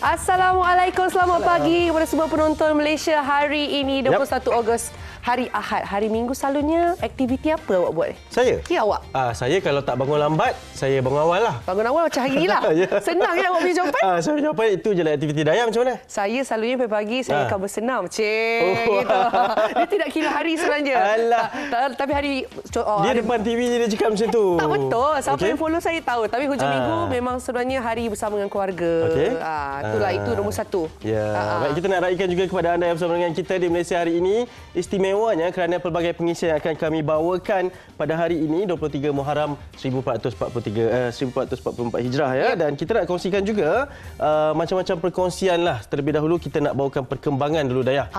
Assalamualaikum, selamat pagi kepada semua penonton Malaysia. Hari ini 21 Ogos, hari Ahad. Hari Minggu selalunya aktiviti apa awak buat? Saya? Ya, awak? Saya kalau tak bangun lambat, saya bangun awal lah. Bangun awal macam hari ni lah. Ya. Senang ya awak punya jawapan? Saya jawapan itu je lah aktiviti Dayah macam mana? Saya selalunya pagi-pagi saya akan bersenam. Oh. Gitu. Dia tidak kira hari sebenarnya. Alah. Tapi hari... Dia depan TV je dia cakap macam tu. Tak betul. Siapa yang follow saya tahu. Tapi hujung minggu memang sebenarnya hari bersama dengan keluarga. Okey. Itulah, itu nombor satu. Ya. Baik, kita nak raikan juga kepada anda yang bersama dengan kita di Malaysia hari ini. Istimewanya kerana pelbagai pengisian yang akan kami bawakan pada hari ini 23 Muharram 1444 Hijrah ya. Dan kita nak kongsikan juga macam-macam perkongsian lah. Terlebih dahulu kita nak bawakan perkembangan dulu Dayah.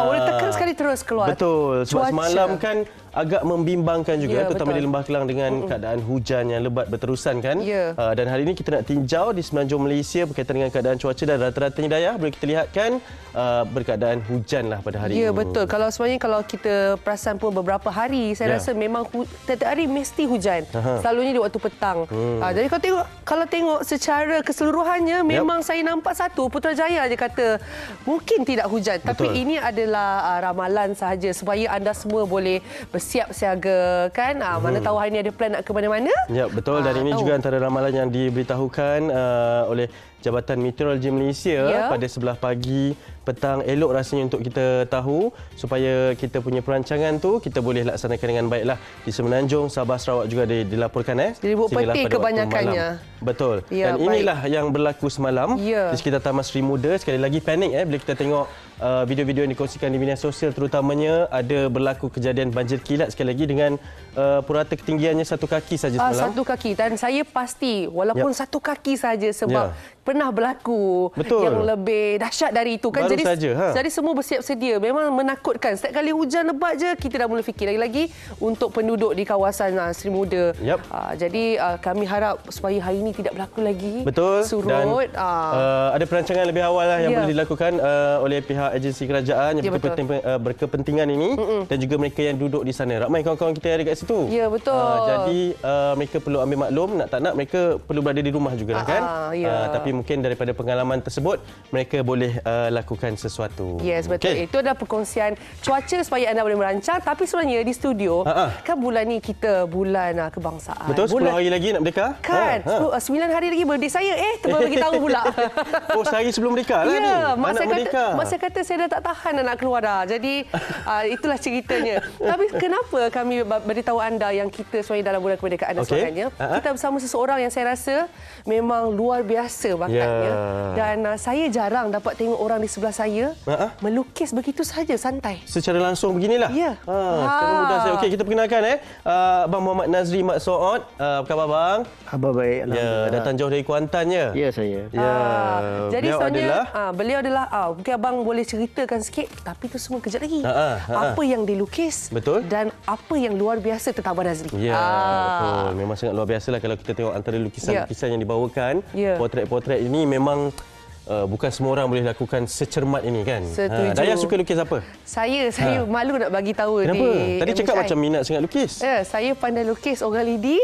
Boleh tekan sekali terus keluar. Betul. Sebab semalam kan agak membimbangkan juga, terutama betul. di Lembah Kelang dengan keadaan hujan yang lebat berterusan kan. Ya. Dan hari ini kita nak tinjau di Semenanjung Malaysia berkaitan dengan keadaan cuaca dan rata-ratanya Dayah boleh kita lihatkan berkeadaan hujan lah pada hari ini. Ya, betul. Sebenarnya kalau kita perasan pun beberapa hari saya rasa memang setiap hari mesti hujan. Selalunya di waktu petang. Jadi kalau tengok secara keseluruhannya memang saya nampak satu Putrajaya je kata mungkin tidak hujan. Betul. Tapi ini adalah ramalan sahaja supaya anda semua boleh bersiap siaga kan. Mana tahu hari ini ada plan nak ke mana-mana. Ya, betul. Dan ini juga antara ramalan yang diberitahukan oleh Jabatan Meteorologi Malaysia pada sebelah pagi petang. Elok rasanya untuk kita tahu supaya kita punya perancangan tu kita boleh laksanakan dengan baiklah. Di Semenanjung, Sabah, Sarawak juga dilaporkan Diribut peti kebanyakannya. Betul. Ya, dan inilah yang berlaku semalam di sekitar Taman Sri Muda. Sekali lagi panik bila kita tengok video-video yang dikongsikan di media sosial, terutamanya ada berlaku kejadian banjir kilat sekali lagi dengan purata ketinggiannya 1 kaki saja semalam. 1 kaki, dan saya pasti walaupun 1 kaki saja sebab pernah berlaku yang lebih dahsyat dari itu kan. Baru jadi semua bersiap sedia. Memang menakutkan. Setiap kali hujan lebat je kita dah mula fikir lagi-lagi untuk penduduk di kawasan Sri Muda. Jadi kami harap supaya hari ini tidak berlaku lagi. Betul. Surut. Dan ada perancangan lebih awal lah yang boleh dilakukan oleh pihak agensi kerajaan yang berkepentingan ini dan juga mereka yang duduk di sana. Ramai kawan-kawan kita yang ada kat situ. Ya, betul. Jadi mereka perlu ambil maklum, nak tak nak mereka perlu berada di rumah juga kan. Tapi mungkin daripada pengalaman tersebut mereka boleh lakukan sesuatu. Yes, betul. Itu adalah perkongsian cuaca supaya anda boleh merancang. Tapi sebenarnya di studio kan bulan ni kita bulan kebangsaan. Betul, 10 hari lagi nak merdeka. Kan, 9 hari lagi birthday saya. Terus bagi tahu pula. Sehari sebelum merdeka lah ni. Mak saya kata saya dah tak tahan nak keluar dah. Jadi itulah ceritanya. Tapi kenapa kami beritahu anda yang kita sebenarnya dalam bulan kemerdekaan dan sebagainya. Kita bersama seseorang yang saya rasa memang luar biasa bakatnya. Dan saya jarang dapat tengok orang di sebelah saya melukis begitu saja santai. Secara langsung beginilah. Ya. Secara mudah saya. Okey, kita perkenalkan Abang Muhammad Nazri Mat Sood. Apa khabar bang? Khabar baik, alhamdulillah. Datang jauh dari Kuantan ya? Ya, saya. Jadi beliau adalah mungkin abang boleh ceritakan sikit, tapi itu semua kejap lagi. Apa yang dilukis dan apa yang luar biasa tentang Abang Nazri. Ya, betul. Memang sangat luar biasalah kalau kita tengok antara lukisan-lukisan yang dibawakan. Potret-potret ini memang bukan semua orang boleh lakukan secermat ini kan. Setuju. Dayah suka lukis apa? Saya malu nak bagi tahu. Kenapa? Tadi MHI. cakap macam minat sangat lukis. Saya pandai lukis orang lidi.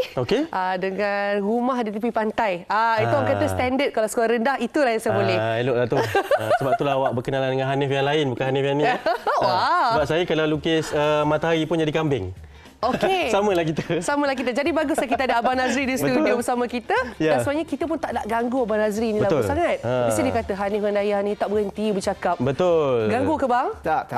Dengan rumah di tepi pantai. Itu orang kata standard. Kalau skor rendah, itulah yang saya boleh. Eloklah tu. Sebab itulah awak berkenalan dengan Hanif yang lain, bukan Hanif yang ni. Sebab saya kalau lukis matahari pun jadi kambing. Okey. Samalah kita. Jadi baguslah kita ada Abang Nazri di studio bersama kita. Dan sebenarnya kita pun tak nak ganggu Abang Nazri ni lama sangat. Mesti dia kata Hanif dan Dayah ni tak berhenti bercakap. Betul. Ganggu ke bang? Tak.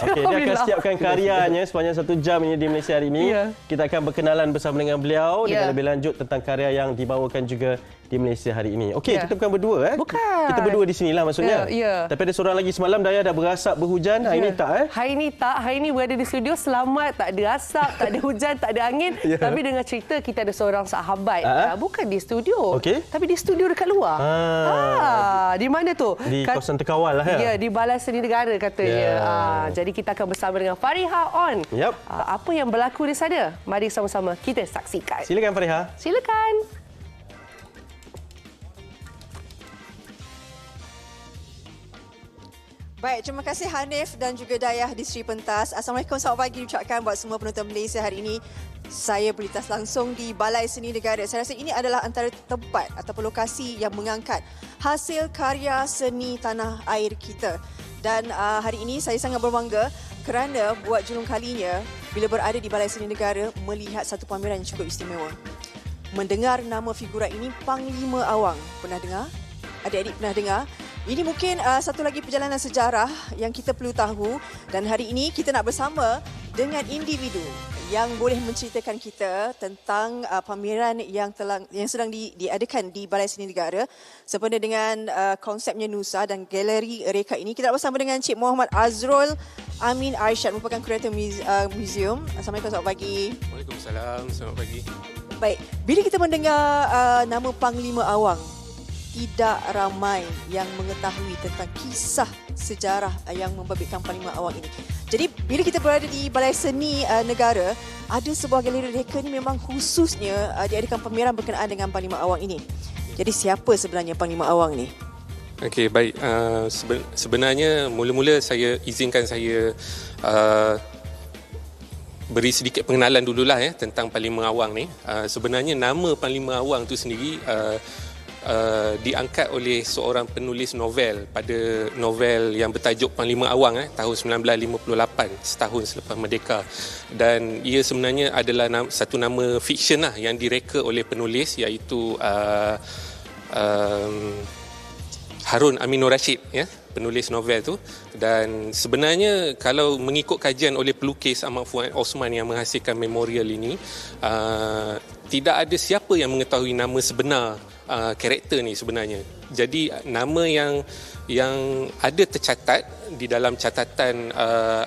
Okey, dia akan siapkan karyanya sepanjang 1 jam ini di Malaysia hari ini. Kita akan berkenalan bersama dengan beliau dengan lebih lanjut tentang karya yang dibawakan juga di Malaysia hari ini. Okey, kita bukan berdua Bukan. Kita berdua di sinilah maksudnya. Tapi ada seorang lagi semalam Dayah dah berasap berhujan. Hari ini tak Hari ini tak. Hari ini berada di studio selamat, tak ada asap, tak ada hujan, tak ada angin. Tapi dengan cerita kita ada seorang sahabat. Bukan di studio. Tapi di studio dekat luar. Di mana tu? Di kawasan Terkawal lah ya. Di Balai Seni Negara katanya. Jadi kita akan bersama dengan Fariha On. Apa yang berlaku di sana? Mari sama-sama kita saksikan. Silakan Fariha. Silakan. Baik, terima kasih Hanif dan juga Dayah di Sri Pentas. Assalamualaikum, selamat pagi ucapkan buat semua penonton Malaysia hari ini. Saya berlintas langsung di Balai Seni Negara. Saya rasa ini adalah antara tempat ataupun lokasi yang mengangkat hasil karya seni tanah air kita. Dan hari ini saya sangat berbangga kerana buat julung kalinya bila berada di Balai Seni Negara melihat satu pameran yang cukup istimewa. Mendengar nama figura ini, Panglima Awang. Pernah dengar? Adik-adik pernah dengar? Ini mungkin satu lagi perjalanan sejarah yang kita perlu tahu, dan hari ini kita nak bersama dengan individu yang boleh menceritakan kita tentang pameran yang sedang diadakan di Balai Seni Negara sempena dengan konsepnya Nusa dan Galeri Reka ini. Kita nak bersama dengan Cik Muhammad Azrul Amin Arsyad, merupakan kurator museum. Assalamualaikum, selamat pagi. Waalaikumsalam, selamat pagi. Baik, bila kita mendengar nama Panglima Awang, tidak ramai yang mengetahui tentang kisah sejarah yang membabitkan Panglima Awang ini. Jadi bila kita berada di Balai Seni Negara, ada sebuah galeri reka ni memang khususnya diadakan pameran berkenaan dengan Panglima Awang ini. Jadi siapa sebenarnya Panglima Awang ni? Okey, baik. Sebenarnya mula-mula izinkan saya beri sedikit pengenalan dululah tentang Panglima Awang ni. Sebenarnya nama Panglima Awang tu sendiri diangkat oleh seorang penulis novel pada novel yang bertajuk Panglima Awang tahun 1958, setahun selepas merdeka. Dan ia sebenarnya adalah satu nama fiksyen yang direka oleh penulis, iaitu Harun Aminur Rashid, penulis novel tu. Dan sebenarnya kalau mengikut kajian oleh pelukis Ahmad Fuad Osman yang menghasilkan memorial ini, tidak ada siapa yang mengetahui nama sebenar karakter ni sebenarnya. Jadi nama yang ada tercatat di dalam catatan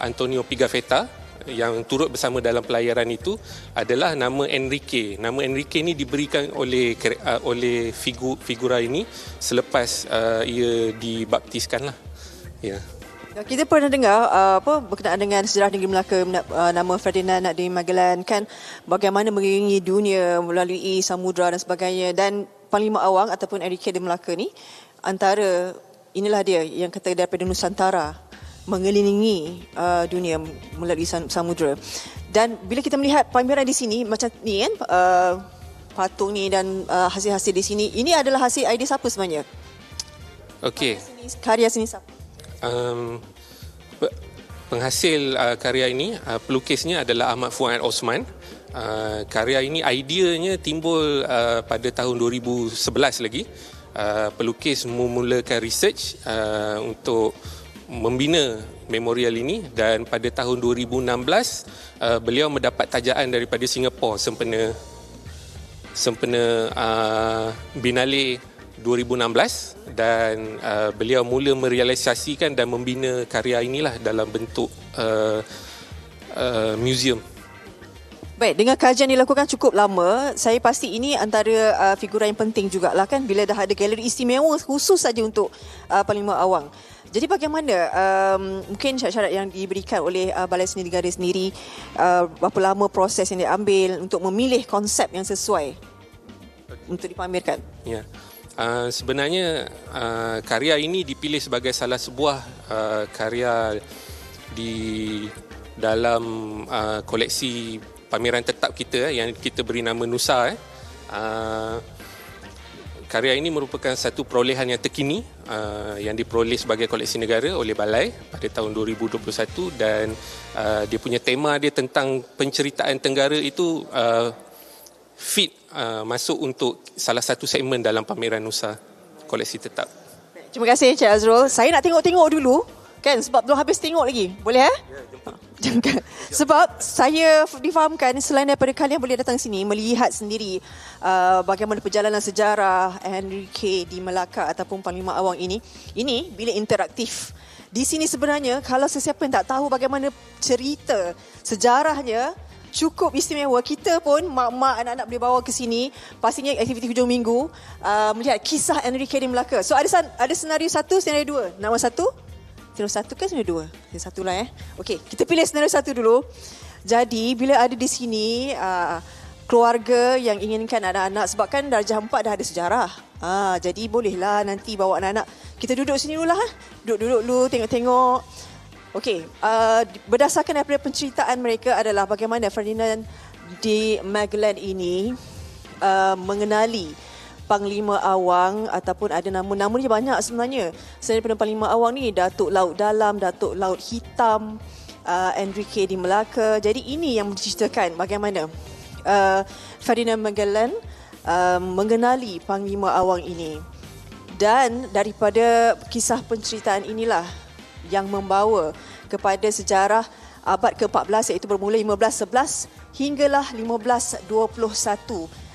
Antonio Pigafetta yang turut bersama dalam pelayaran itu adalah nama Enrique. Nama Enrique ni diberikan oleh figura ini selepas ia dibaptiskan lah. Ya. Kita pernah dengar berkenaan dengan sejarah negeri Melaka, nama Ferdinand Nadi Magellan kan, bagaimana mengelilingi dunia melalui samudra dan sebagainya. Dan Panglima Awang ataupun Enrique de Melaka ni, antara inilah dia yang kata daripada Nusantara mengelilingi dunia melalui samudra. Dan bila kita melihat pameran di sini macam ni kan, patung ni dan hasil-hasil di sini, ini adalah hasil idea siapa sebenarnya? Okey. Karya seni siapa? Penghasil karya ini, pelukisnya adalah Ahmad Fuad Osman. Karya ini ideanya timbul pada tahun 2011 lagi. Pelukis memulakan research untuk membina memorial ini, dan pada tahun 2016 beliau mendapat tajaan daripada Singapura sempena Biennale 2016, dan beliau mula merealisasikan dan membina karya inilah dalam bentuk museum. Baik, dengan kajian dilakukan cukup lama, saya pasti ini antara figura yang penting jugalah kan, bila dah ada galeri istimewa khusus saja untuk Panglima Awang. Jadi bagaimana mungkin syarat-syarat yang diberikan oleh Balai Seni Negara sendiri, berapa lama proses yang diambil untuk memilih konsep yang sesuai untuk dipamerkan? Ya. Sebenarnya karya ini dipilih sebagai salah sebuah karya di dalam koleksi pameran tetap kita yang kita beri nama Nusa. Karya ini merupakan satu perolehan yang terkini yang diperoleh sebagai koleksi negara oleh Balai pada tahun 2021, dan dia punya tema dia tentang penceritaan Tenggara itu fit masuk untuk salah satu segmen dalam pameran Nusa koleksi tetap. Terima kasih Encik Azrul. Saya nak tengok-tengok dulu kan, sebab belum habis tengok lagi. Boleh Sebab saya difahamkan selain daripada kalian boleh datang sini melihat sendiri bagaimana perjalanan sejarah Enrique di Melaka ataupun Panglima Awang ini bila interaktif. Di sini sebenarnya kalau sesiapa yang tak tahu bagaimana cerita sejarahnya, cukup istimewa. Kita pun mak-mak, anak-anak boleh bawa ke sini. Pastinya aktiviti hujung minggu melihat kisah Enrique di Melaka. So ada senario 1, senario 2. Nama 1? Senario 1 kan senario 2? Satu lah Okey, kita pilih senario 1 dulu. Jadi bila ada di sini keluarga yang inginkan anak-anak, sebab kan darjah 4 dah ada sejarah. Jadi bolehlah nanti bawa anak-anak. Kita duduk sini dulu lah. Duduk-duduk dulu, tengok-tengok. Okey, berdasarkan daripada penceritaan mereka adalah bagaimana Ferdinand de Magellan ini mengenali Panglima Awang, ataupun ada nama dia banyak sebenarnya. Selain daripada Panglima Awang ni, Datuk Laut Dalam, Datuk Laut Hitam, Enrique de Malacca. Jadi ini yang menceritakan bagaimana Ferdinand Magellan mengenali Panglima Awang ini. Dan daripada kisah penceritaan inilah yang membawa kepada sejarah abad ke-14, iaitu bermula 1511 hinggalah 1521.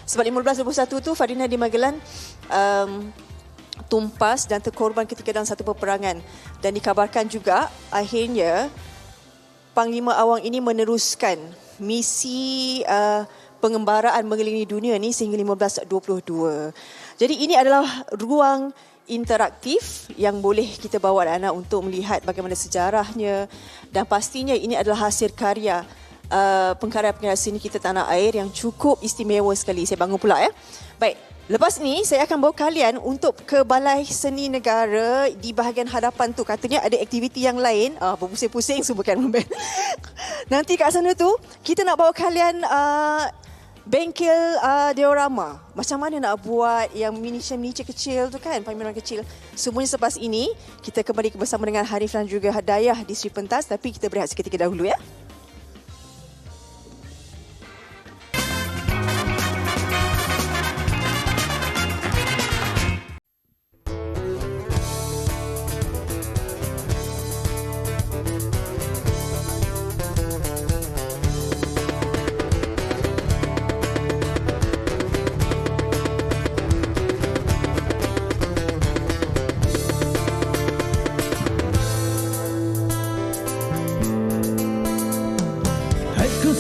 Sebab 1521 tu Ferdinand de Magellan tumpas dan terkorban ketika dalam satu peperangan. Dan dikabarkan juga akhirnya Panglima Awang ini meneruskan misi pengembaraan mengelilingi dunia ni sehingga 1522. Jadi ini adalah ruang interaktif yang boleh kita bawa anak-anak untuk melihat bagaimana sejarahnya, dan pastinya ini adalah hasil karya pengkarya-pengkarya seni kita tanah air yang cukup istimewa sekali. Saya bangun pula ya. Baik, lepas ni saya akan bawa kalian untuk ke Balai Seni Negara. Di bahagian hadapan tu katanya ada aktiviti yang lain. Berpusing-pusing semua kan. Nanti kat sana tu kita nak bawa kalian bengkel diorama. Macam mana nak buat yang miniature kecil tu kan, pameran kecil. Semuanya selepas ini kita kembali bersama dengan Harif dan juga Dayah di Sri Pentas, tapi kita berehat seketika dahulu ya.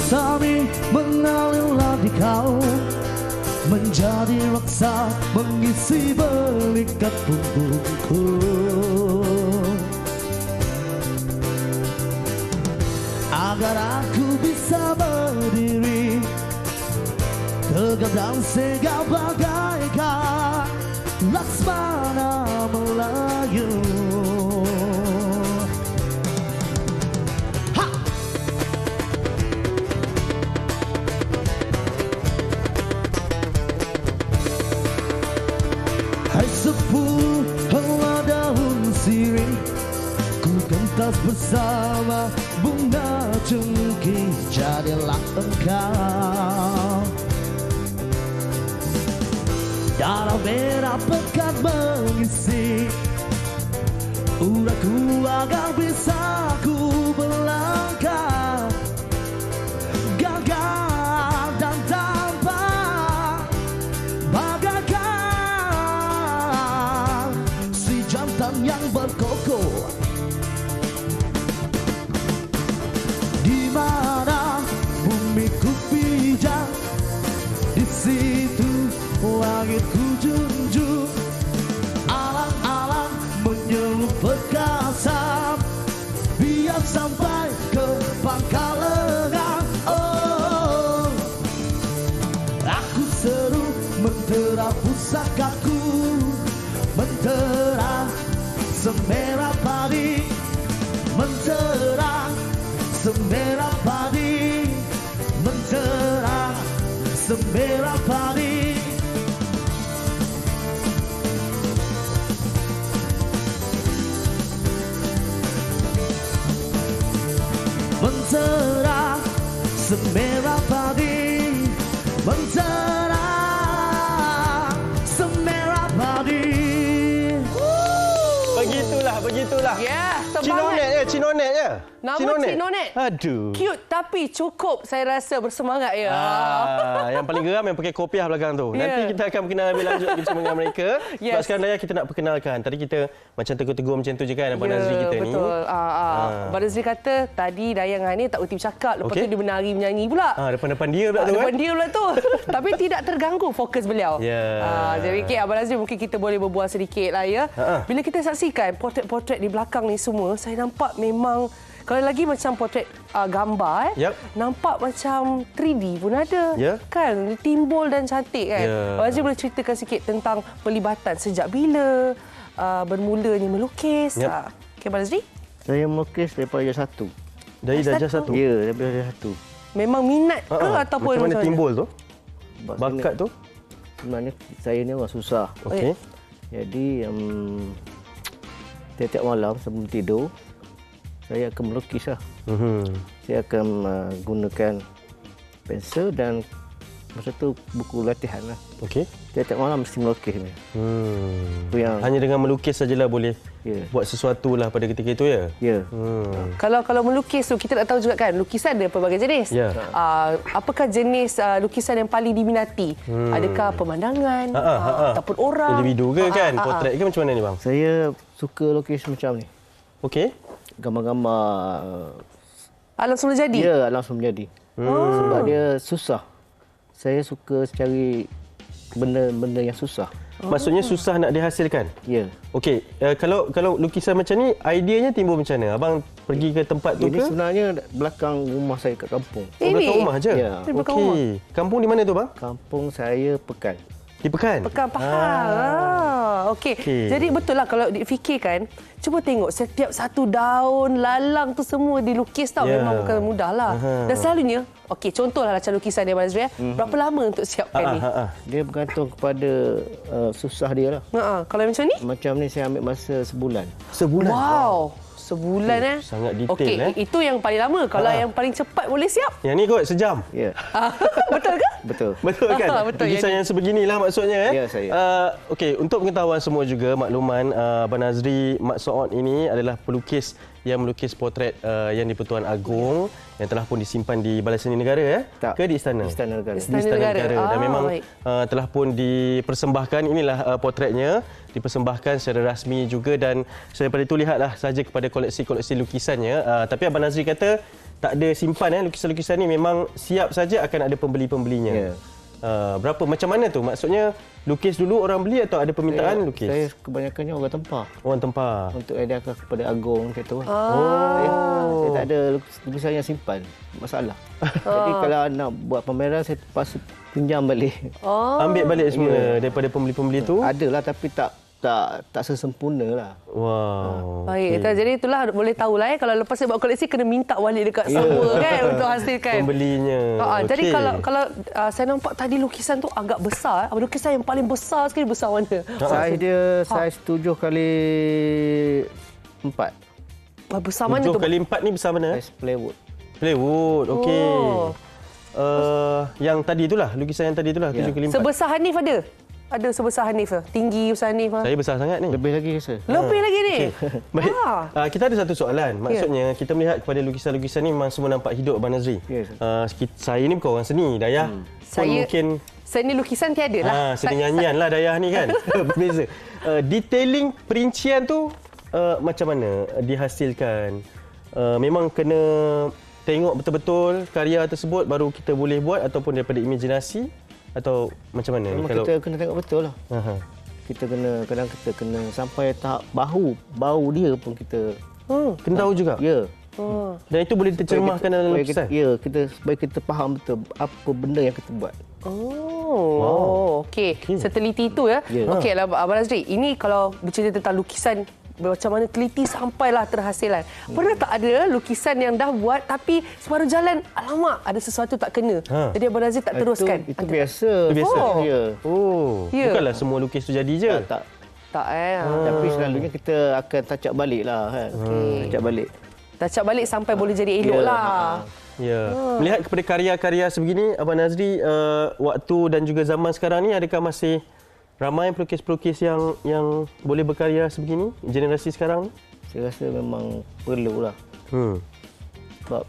Sami mengalirlah di kau, menjadi raksa mengisi belikat punggungku. Agar aku bisa berdiri tegap dan segah bagaikan Laksmana Melayu. Sepuh helai daun sirih, ku gentas bersama bunga cengkih, jadilah engkau. Darah merah pekat mengisi uratku agar bisa ku melangkah gagah dan tampan bagaikan si jantan yang berkokoh. Di mana bumi ku pijak, di situ langit ku junjung. Alang-alang menyelup perkasa, biar sampai ke pangkal lengan. Oh, aku seru mentera pusakaku, mentera semerah padi, mentera semerah padi, mentera semerah padi. Mentera semerah padi, mentera semerah padi. Begitulah. Ya, Cinonet je. Nama Cinonet. Aduh. Cute tapi cukup saya rasa bersemangat ya. Yang paling geram yang pakai kopiah belakang tu. Yeah. Nanti kita akan berkenal lebih lanjut bersama dengan mereka. Yes. Sebab sekarang Dayah kita nak perkenalkan. Tadi kita macam tegur-tegur macam tu je kan Abang Nazri kita ni. Betul. Abang Nazri kata tadi Dayah dengan ni tak erti bercakap. Lepas tu dia menari menyanyi pula. Depan-depan dia pula tu. Depan dia pula tu. Tapi tidak terganggu fokus beliau. Jadi Abang Nazri mungkin kita boleh berbual sedikit lah ya. Bila kita saksikan potret-potret di belakang ni semua, saya nampak memang Kalau lagi macam potret gambar, Yap. nampak macam 3D pun ada. Ya. Kan? Timbul dan cantik kan. Ya. Abang Nazri boleh ceritakan sikit tentang pelibatan sejak bila bermulanya melukis. Yap. Okey, Abang Nazri? Saya melukis daripada darjah 1. Dari darjah 1. Ya, daripada darjah 1. Memang minat ke ataupun macam mana mana? timbul tu? Sebab Bakat tu? Sebenarnya saya ni orang susah. Okey. Jadi tiap-tiap malam sebelum tidur saya akan melukis lah. Saya akan gunakan pensel dan masa tu buku latihan lah. Okey. Tiap-tiap malam mesti melukis ni. Itu yang Hanya dengan melukis sajalah boleh Ya. buat sesuatu lah pada ketika itu ya? ya. Kalau melukis tu kita nak tahu juga kan, lukisan ada pelbagai jenis. Ya. Apakah jenis lukisan yang paling diminati? Adakah pemandangan ataupun orang? Individu ke kan? Potret ke macam mana ni bang? Saya suka lukis macam ni. Okey. Gambar-gambar Alam semula jadi? ya alam semula jadi. Sebab dia susah. Saya suka cari benda-benda yang susah. Maksudnya susah nak dihasilkan? Ya. Okey, kalau lukisan macam ni, ideanya timbul macam mana? Abang pergi ke tempat tu Ini ke? sebenarnya belakang rumah saya kat kampung. Oh, belakang rumah je? Ya. Di belakang Okey. Kampung di mana tu bang? Kampung saya Pekan. Di Pekan? Pekan faham. Okey. Okey. Jadi betul lah kalau difikirkan, cuba tengok setiap satu daun lalang tu semua dilukis tau. Ya. Memang bukan mudah lah. Dan selalunya, okey, contohlah macam lukisan dia Abang Nazri. Berapa lama untuk siapkan ni? Dia bergantung kepada susah dia lah. Kalau macam ni? Macam ni saya ambil masa sebulan. Sebulan? Wow. Sebulan sangat detail, Okey, itu yang paling lama. Kalau yang paling cepat boleh siap. Yang ni kot sejam? Ya. Betul ke? Betul. Betul kan? Betul, Lukisan yang sebeginilah maksudnya. Ya, saya. Okey, untuk pengetahuan semua juga, makluman Abang Nazri Mat Sood ini adalah pelukis yang melukis potret Yang di-Pertuan Agong yang telah pun disimpan di Balai Seni Negara Tak. ke di istana? Istana Negara. Di Istana Negara. Dan memang baik. telah pun dipersembahkan, inilah potretnya, dipersembahkan secara rasmi juga, dan daripada itu lihatlah saja kepada koleksi-koleksi lukisannya. Tapi Abang Nazri kata tak ada simpan lukisan-lukisan ni, memang siap saja akan ada pembeli-pembelinya. Ya. Berapa macam mana tu? Maksudnya lukis dulu orang beli atau ada permintaan lukis? Saya kebanyakannya orang tempah. Orang tempah. Untuk edarkan kepada Agong macam tu. Oh. Saya tak ada lukisan yang simpan. Masalah. Jadi kalau nak buat pameran saya terpaksa pinjam balik. Ambil balik semua daripada pembeli-pembeli tu? Adalah tapi tak sesempurna lah. Wow. Baik, jadi itulah boleh tahulah kalau lepas saya buat koleksi kena minta balik dekat semua kan untuk hasilkan. Pembelinya. Jadi Okey. kalau saya nampak tadi lukisan tu agak besar. Lukisan yang paling besar sekali besar mana? Saiz dia saiz 7 kali 4. Besar mana 7 tu? kali 4 ni besar mana? Saiz plywood. Plywood. Okey. Oh. Yang tadi itulah, lukisan yang tadi itulah, 7 kali 4. Sebesar Hanif ada? Ada sebesar Hanif ke? Tinggi Ustaz Hanif ke? Saya besar sangat ni. Lebih lagi rasa. Lebih lagi ni? Baik. Kita ada satu soalan. Maksudnya kita melihat kepada lukisan-lukisan ni memang semua nampak hidup, Abang Nazri. Ya, Saya ni bukan orang seni, Dayah. Pun Saya- mungkin Seni lukisan tiada lah. seni nyanyian lah Dayah ni kan. Berbeza. Detailing perincian tu macam mana dihasilkan? Memang kena tengok betul-betul karya tersebut baru kita boleh buat, ataupun daripada imajinasi, atau macam mana ni? Memang kita kena tengok betul lah. Kita kadang kita kena sampai tahap bau dia pun kita kena tahu juga. ya. Dan itu boleh diterjemahkan dalam supaya lukisan. supaya kita faham betul apa benda yang kita buat. Okey. Seteliti itu ya. Ya. Okey lah Abang Nazri. Ini kalau bercerita tentang lukisan macam mana teliti sampailah terhasilan. Pernah tak ada lukisan yang dah buat tapi separuh jalan alamak ada sesuatu tak kena. Jadi Abang Nazri tak teruskan. Itu biasa. Itu biasa. Ya. Ya. Bukanlah semua lukis tu jadi je. Tak. Tak Tapi selalunya kita akan touch up balik lah kan. Touch up balik. Touch up balik sampai boleh jadi elok Ya. lah. Ya. Melihat kepada karya-karya sebegini, Abang Nazri, waktu dan juga zaman sekarang ni, adakah masih ramai pelukis-pelukis yang boleh berkarya sebegini, generasi sekarang ni? Saya rasa memang perlulah. Sebab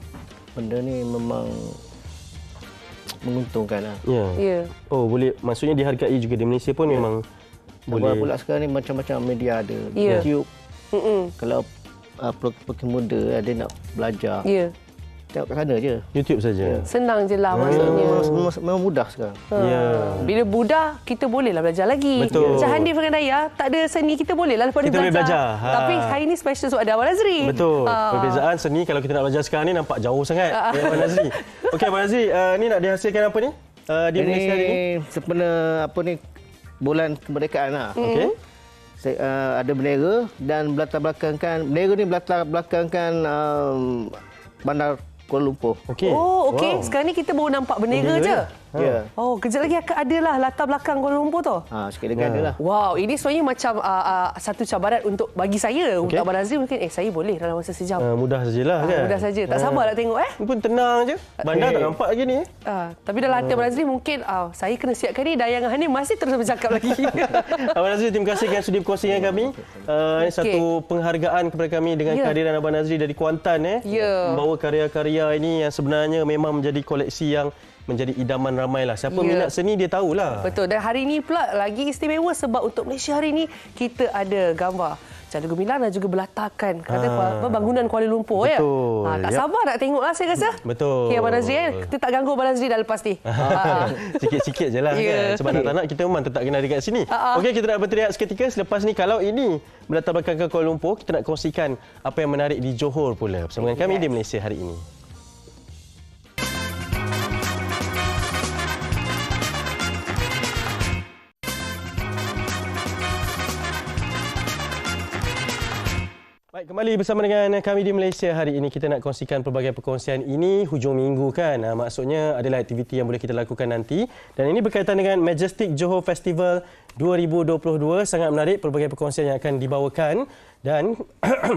benda ni memang menguntungkan lah. Ya. Ya. Oh, boleh, maksudnya dihargai juga di Malaysia pun memang Boleh. boleh. Pula sekarang ni macam-macam media ada. Ya. YouTube. Kalau pelukis muda dia nak belajar. Ya. tengok kat sana je. YouTube saja. Senang je lah maksudnya. Memang mudah sekarang. Ya. Bila mudah, kita bolehlah belajar lagi. Betul. Macam Hanif dengan Daya, tak ada seni, kita bolehlah lepas Kita boleh belajar. Tapi hari ini special sebab ada Abang Nazri. Betul. Perbezaan seni kalau kita nak belajar sekarang ni nampak jauh sangat. Abang Nazri. Okey, Abang Nazri, ni nak dihasilkan apa ni? Di Malaysia hari ni? Sempena bulan kemerdekaan lah. Okey. Ada bendera dan berlatar belakangkan bendera ni berlatar belakangkan Bandar Kuala Lumpur. Okey. Oh, okey. Wow. Sekarang ni kita baru nampak bendera je. Ya. Oh, kejap lagi akan adalah latar belakang Kuala Lumpur tu. Sikit lagi ada lah. Wow, ini sebenarnya macam satu cabaran untuk bagi saya. Untuk Abang Nazri mungkin saya boleh dalam masa sejam. Mudah sajalah kan. Mudah saja. Tak sabar nak tengok Ini pun tenang je. Bandar tak nampak lagi ni. Tapi dalam hati Abang Nazri mungkin saya kena siapkan ni. Dayang dengan Hanif masih terus bercakap lagi. Abang Nazri, terima kasih kerana sudi berkongsi dengan kami. Ini satu penghargaan kepada kami dengan kehadiran Abang Nazri dari Kuantan. Membawa karya-karya ini yang sebenarnya memang menjadi koleksi yang menjadi idaman ramai lah. Siapa minat seni dia tahulah. Betul. Dan hari ini pula lagi istimewa sebab untuk Malaysia hari ini kita ada gambar Candi Gemilang dan juga berlatarkan bangunan Kuala Lumpur. Betul. Tak sabar nak tengoklah saya rasa. Betul. Okey Abang Nazri, kita tak ganggu Abang Nazri dah lepas ni. Sikit-sikit je lah kan. Sebab nak tak nak kita memang tetap kena dekat sini. Okey, kita nak berteriak seketika. Selepas ni kalau ini berlatar belakang ke Kuala Lumpur, kita nak kongsikan apa yang menarik di Johor pula. Bersama dengan kami di Malaysia hari ini. Baik, kembali bersama dengan kami di Malaysia hari ini. Kita nak kongsikan pelbagai perkongsian ini hujung minggu kan. Maksudnya adalah aktiviti yang boleh kita lakukan nanti. Dan ini berkaitan dengan Majestic Johor Festival 2022. Sangat menarik pelbagai perkongsian yang akan dibawakan. Dan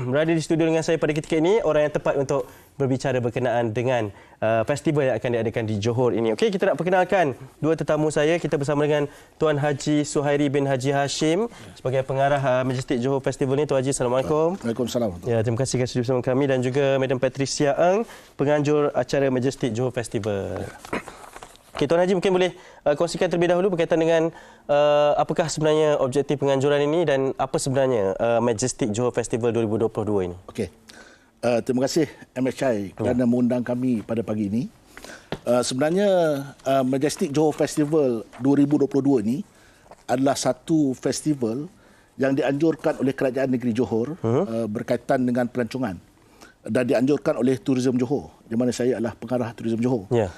berada di studio dengan saya pada ketika ini, orang yang tepat untuk berbicara berkenaan dengan festival yang akan diadakan di Johor ini. Okey, kita nak perkenalkan dua tetamu saya. Kita bersama dengan Tuan Haji Suhairi bin Haji Hashim sebagai pengarah Majestic Johor Festival ini. Tuan Haji, Assalamualaikum. Waalaikumsalam. Ya, terima kasih kerana sudi bersama kami dan juga Madam Patricia Ng, penganjur acara Majestic Johor Festival. Okey, Tuan Haji mungkin boleh kongsikan terlebih dahulu berkaitan dengan apakah sebenarnya objektif penganjuran ini dan apa sebenarnya Majestic Johor Festival 2022 ini. Okey. Terima kasih MHI kerana mengundang kami pada pagi ini. Sebenarnya Majestic Johor Festival 2022 ini adalah satu festival yang dianjurkan oleh Kerajaan Negeri Johor berkaitan dengan pelancongan dan dianjurkan oleh Tourism Johor, di mana saya adalah pengarah Tourism Johor. Ya.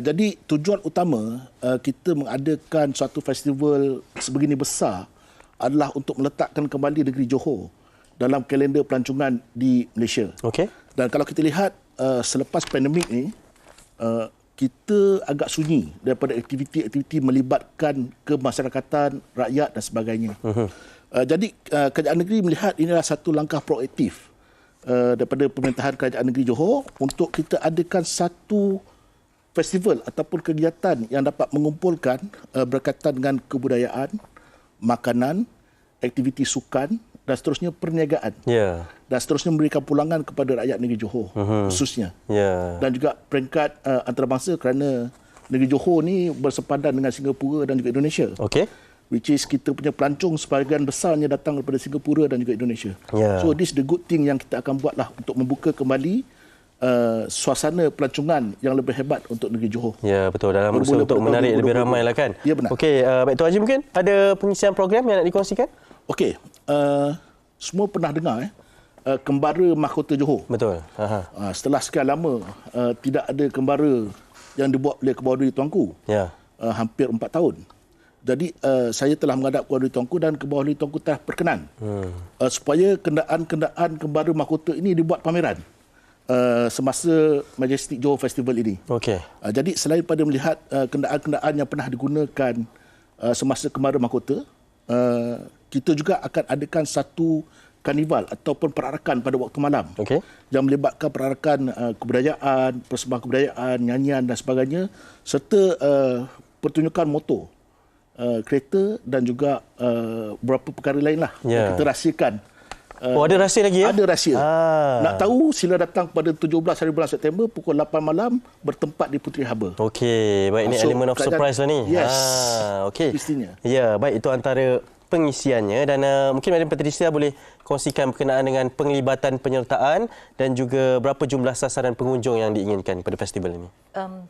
Jadi tujuan utama kita mengadakan suatu festival sebegini besar adalah untuk meletakkan kembali negeri Johor dalam kalender pelancongan di Malaysia. Okey. Dan kalau kita lihat selepas pandemik ni, kita agak sunyi daripada aktiviti-aktiviti melibatkan kemasyarakatan, rakyat dan sebagainya. Jadi Kerajaan Negeri melihat ini adalah satu langkah proaktif daripada pemerintahan Kerajaan Negeri Johor untuk kita adakan satu festival ataupun kegiatan yang dapat mengumpulkan berkaitan dengan kebudayaan, makanan, aktiviti sukan dan seterusnya perniagaan. Ya. Dan seterusnya memberikan pulangan kepada rakyat negeri Johor khususnya. Ya. Dan juga peringkat antarabangsa kerana negeri Johor ni bersepadan dengan Singapura dan juga Indonesia. Okey. Which is kita punya pelancong sebahagian besarnya datang daripada Singapura dan juga Indonesia. Ya. So this is the good thing yang kita akan buatlah untuk membuka kembali suasana pelancongan yang lebih hebat untuk negeri Johor. Ya, betul. Dalam usaha untuk menarik lebih ramai lah kan. Ya, benar. Okey, baik Tuan Haji, mungkin ada pengisian program yang nak dikongsikan? Okey, semua pernah dengar Kembara Mahkota Johor. Betul. Setelah sekian lama tidak ada kembara yang dibuat oleh Kebawah Tuanku. Ya. Hampir 4 tahun. Jadi saya telah menghadap Kebawah Tuanku dan Kebawah Tuanku telah berkenan supaya kendaan-kendaan Kembara Mahkota ini dibuat pameran semasa Majestic Johor Festival ini. Okey. Jadi selain pada melihat kendaan-kendaan yang pernah digunakan semasa Kembara Mahkota, kita juga akan adakan satu karnival ataupun perarakan pada waktu malam. Okey. Yang melibatkan perarakan kebudayaan, persembahan kebudayaan, nyanyian dan sebagainya serta pertunjukan motor, kereta dan juga beberapa perkara lain lah yang kita rahsiakan. Ada rahsia lagi ya? Ada rahsia. Nak tahu sila datang pada 17 hari bulan September pukul 8 malam bertempat di Puteri Harbour. Okey, baik, ini element of surprise lah ni. Yes. Okey. Pastinya. Ya, baik, itu antara pengisiannya dan mungkin Madam Patricia boleh kongsikan berkenaan dengan penglibatan penyertaan dan juga berapa jumlah sasaran pengunjung yang diinginkan pada festival ini?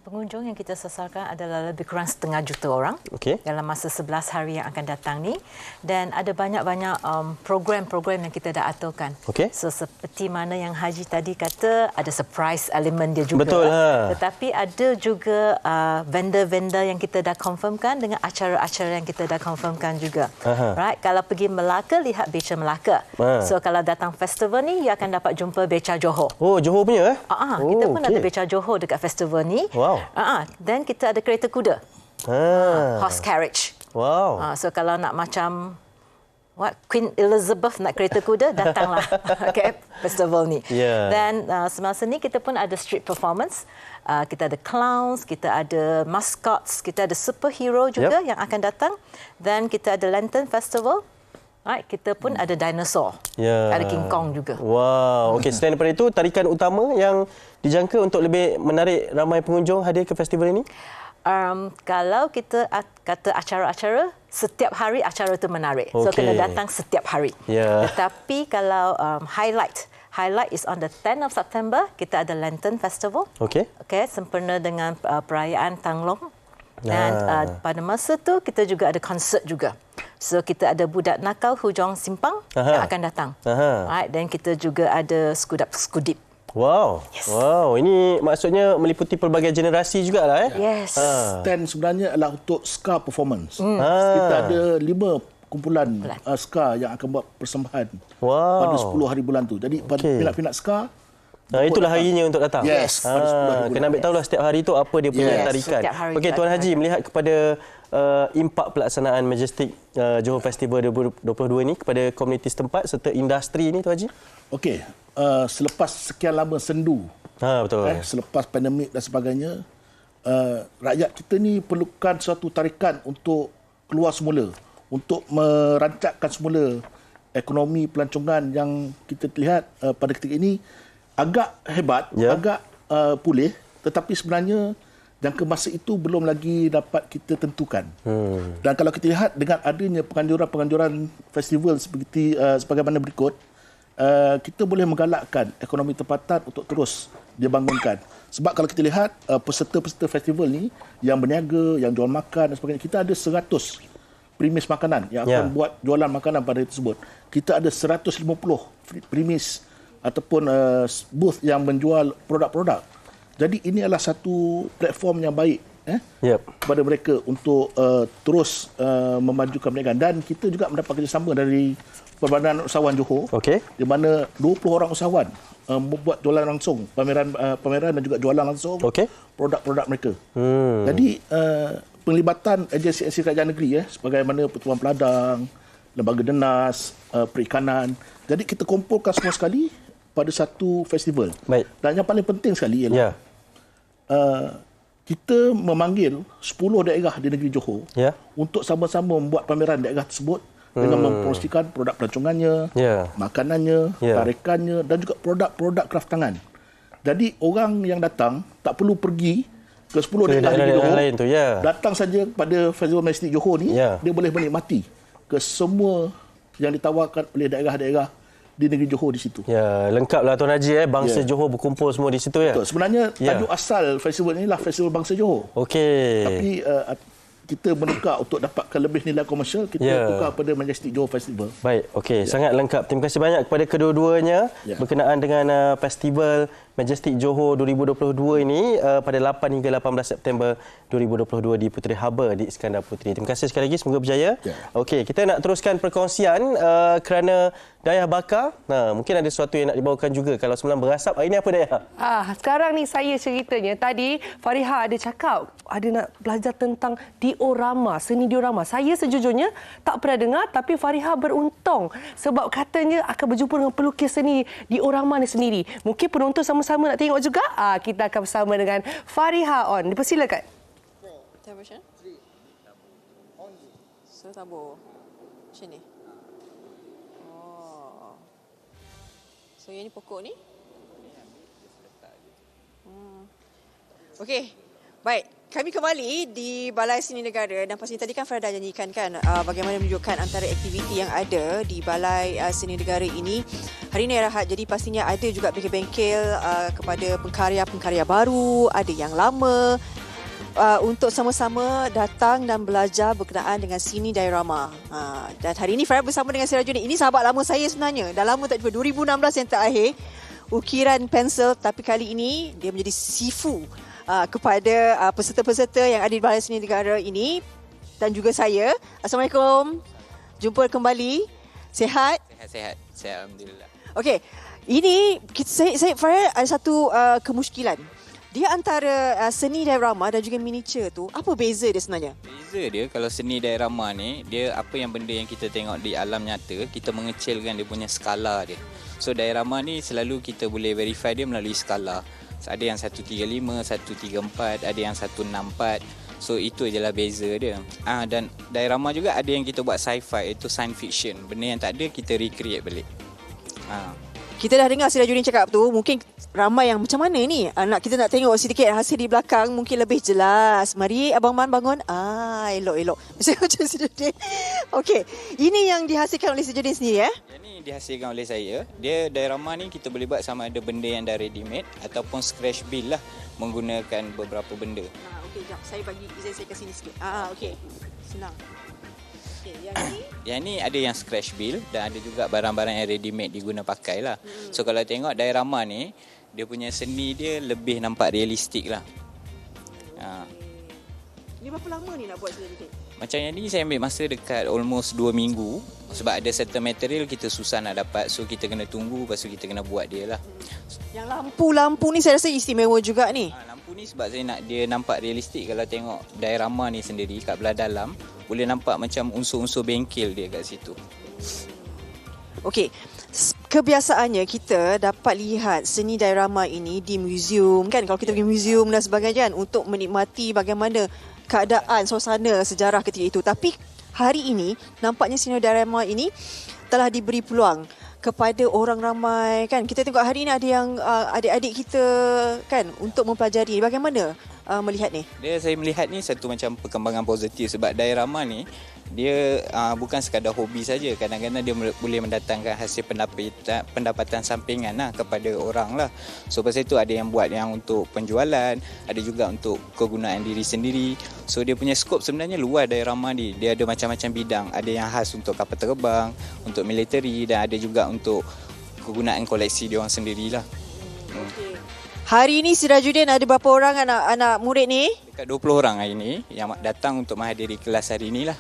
Pengunjung yang kita sasarkan adalah lebih kurang 1.5 juta orang dalam masa 11 hari yang akan datang ni, dan ada banyak-banyak program-program yang kita dah aturkan. So seperti mana yang Haji tadi kata, ada surprise element dia juga. Betul. Tetapi ada juga vendor-vendor yang kita dah confirmkan dengan acara-acara yang kita dah confirmkan juga. Right? Kalau pergi Melaka, lihat Beca Melaka. So kalau datang festival ni, you akan dapat jumpa Beca Johor. Oh, Johor punya? Kita pun ada Beca Johor dekat festival ni. Wow. Then kita ada kereta kuda. Horse carriage. Wow. So kalau nak macam Queen Elizabeth nak kereta kuda, datanglah festival ni. Then semasa ni kita pun ada street performance. Kita ada clowns, kita ada mascots, kita ada superhero juga yang akan datang. Then kita ada Lantern Festival. Kita pun ada dinosaur. Ada King Kong juga. Wow. Okey, selain daripada itu, tarikan utama yang dijangka untuk lebih menarik ramai pengunjung hadir ke festival ini? Kalau kita kata acara-acara, setiap hari acara itu menarik. So kena datang setiap hari. Tetapi kalau highlight is on the 10th of September, kita ada Lantern Festival. Sempena dengan perayaan Tanglong. Dan pada masa tu kita juga ada konsert juga. So kita ada Budak Nakal Hujung Simpang yang akan datang. Dan kita juga ada Skudip. Wow. Wow, ini maksudnya meliputi pelbagai generasi jugalah Yes. Stand sebenarnya adalah untuk ska performance. Kita ada 5 kumpulan ska yang akan buat persembahan pada 10 hari bulan tu. Jadi pada minat-minat ska, itulah harinya untuk datang. Yes. Kena ambil tahulah setiap hari itu apa dia punya tarikan. Okey, Tuan Haji, melihat kepada impak pelaksanaan Majestic Johor Festival 2022 ini kepada komuniti setempat serta industri ini, Tuan Haji? Okey, selepas sekian lama sendu, betul. Selepas pandemik dan sebagainya, rakyat kita ni perlukan suatu tarikan untuk keluar semula, untuk merancakkan semula ekonomi pelancongan yang kita lihat pada ketika ini agak hebat, agak pulih, tetapi sebenarnya jangka masa itu belum lagi dapat kita tentukan. Dan kalau kita lihat dengan adanya penganjuran-penganjuran festival seperti sebagaimana berikut, kita boleh menggalakkan ekonomi tempatan untuk terus dibangunkan. Sebab kalau kita lihat peserta-peserta festival ni yang berniaga, yang jual makan dan sebagainya, kita ada 100 premis makanan yang akan buat jualan makanan pada hari tersebut. Kita ada 150 premis ataupun booth yang menjual produk-produk. Jadi ini adalah satu platform yang baik kepada mereka untuk terus memajukan perniagaan. Dan kita juga mendapat kerjasama dari Perbadanan Usahawan Johor, di mana 20 orang usahawan membuat jualan langsung, pameran dan juga jualan langsung produk-produk mereka. Jadi penglibatan agensi-agensi kerajaan negeri sebagaimana Pertubuhan Peladang, Lembaga Denas, Perikanan. Jadi kita kumpulkan semua sekali pada satu festival. Dan yang paling penting sekali ialah kita memanggil 10 daerah di negeri Johor untuk sama-sama membuat pameran daerah tersebut dengan mempromosikan produk pelancongannya, makanannya, tarikannya dan juga produk-produk kraft tangan. Jadi orang yang datang tak perlu pergi ke 10 daerah di Johor, datang saja pada Festival Majestic Johor ni, dia boleh menikmati ke semua yang ditawarkan oleh daerah-daerah di negeri Johor di situ. Lengkaplah Tuan Haji, bangsa Johor berkumpul semua di situ Betul. Sebenarnya tajuk asal festival inilah Festival Bangsa Johor. Tapi kita menukar untuk dapatkan lebih nilai komersial, kita tukar pada Majestic Johor Festival. Baik, sangat lengkap. Terima kasih banyak kepada kedua-duanya berkenaan dengan Festival Majestic Johor 2022 ini pada 8 hingga 18 September 2022 di Puteri Harbour di Iskandar Puteri. Terima kasih sekali lagi, semoga berjaya. Okey, kita nak teruskan perkongsian kerana Dayah bakar. Mungkin ada sesuatu yang nak dibawakan juga. Kalau semalam berasap, hari ini apa Dayah? Sekarang ni saya ceritanya. Tadi Fariha ada cakap, ada nak belajar tentang diorama, seni diorama. Saya sejujurnya tak pernah dengar, tapi Fariha beruntung sebab katanya akan berjumpa dengan pelukis seni diorama ni sendiri. Mungkin penonton sama-sama nak tengok juga. Kita akan bersama dengan Fariha On. Dipersilakan. So tabur macam ni. So yang ni pokok ni. Okey. Baik. Kami kembali di Balai Seni Negara dan pasti tadi kan Farah dah janjikan kan bagaimana menunjukkan antara aktiviti yang ada di Balai Seni Negara ini. Hari ini Rahat, jadi pastinya ada juga bengkel-bengkel kepada pengkarya-pengkarya baru, ada yang lama untuk sama-sama datang dan belajar berkenaan dengan seni diorama. Dan hari ini Farah bersama dengan Sirajuddin. Ini sahabat lama saya sebenarnya. Dah lama tak jumpa, 2016 yang terakhir. Ukiran pensel, tapi kali ini dia menjadi sifu kepada peserta-peserta yang ada di Balai Seni Negara ini dan juga saya. Assalamualaikum. Jumpa kembali. Sihat? Sihat. Alhamdulillah. Okey. Ini saya Farah ada satu kemusykilan. Dia antara seni diorama dan juga miniatur tu, apa beza dia sebenarnya? Beza dia kalau seni diorama ni, dia apa yang benda yang kita tengok di alam nyata, kita mengecilkan dia punya skala dia. So diorama ni selalu kita boleh verify dia melalui skala. Ada yang 135, 134, ada yang 164. So itu je lah beza dia. Dan diorama juga ada yang kita buat sci-fi, itu science fiction. Benda yang tak ada kita recreate balik. Kita dah dengar Sirajuddin cakap tu, mungkin ramai yang macam mana ni? Kita nak tengok sedikit hasil di belakang, mungkin lebih jelas. Mari Abang Man bangun. Elok. Macam Sirajuddin. Okey, ini yang dihasilkan oleh Sirajuddin sendiri Yang ni dihasilkan oleh saya. Dia diorama ni kita boleh buat sama ada benda yang dah ready made ataupun scratch build lah menggunakan beberapa benda. Okey, jap. Saya bagi izin saya ke sini sikit. Okey. Senang. Yang ni ada yang scratch build dan ada juga barang-barang yang ready made diguna pakai lah. So kalau tengok diorama ni, dia punya seni dia lebih nampak realistik lah. Ni berapa lama ni nak buat Sirajuddin? Macam yang ni saya ambil masa dekat almost 2 minggu. Sebab ada certain material kita susah nak dapat. So kita kena tunggu, lepas tu kita kena buat dia lah. Yang lampu-lampu ni saya rasa istimewa juga ni. Lampu ni sebab saya nak dia nampak realistik. Kalau tengok diorama ni sendiri kat belah dalam, boleh nampak macam unsur-unsur bengkel dia kat situ. Okey, kebiasaannya kita dapat lihat seni diorama ini di muzium kan. Kalau kita pergi muzium dan sebagainya kan, untuk menikmati bagaimana keadaan, suasana, sejarah ketika itu. Tapi hari ini nampaknya seni diorama ini telah diberi peluang kepada orang ramai kan. Kita tengok hari ini ada yang adik-adik kita kan untuk mempelajari. Bagaimana melihat ni? Saya melihat ni satu macam perkembangan positif sebab diorama ni dia bukan sekadar hobi saja. Kadang-kadang dia boleh mendatangkan hasil pendapatan sampingan lah kepada orang lah. So pasal itu ada yang buat yang untuk penjualan, ada juga untuk kegunaan diri sendiri. So dia punya skop sebenarnya luar diorama ni. Dia ada macam-macam bidang. Ada yang khas untuk kapal terbang, untuk militeri dan ada juga untuk kegunaan koleksi dia orang sendirilah. Okay. Hari ini Sirajuddin ada berapa orang anak murid ni? Dekat 20 orang hari ni yang datang untuk menghadiri kelas hari ni lah.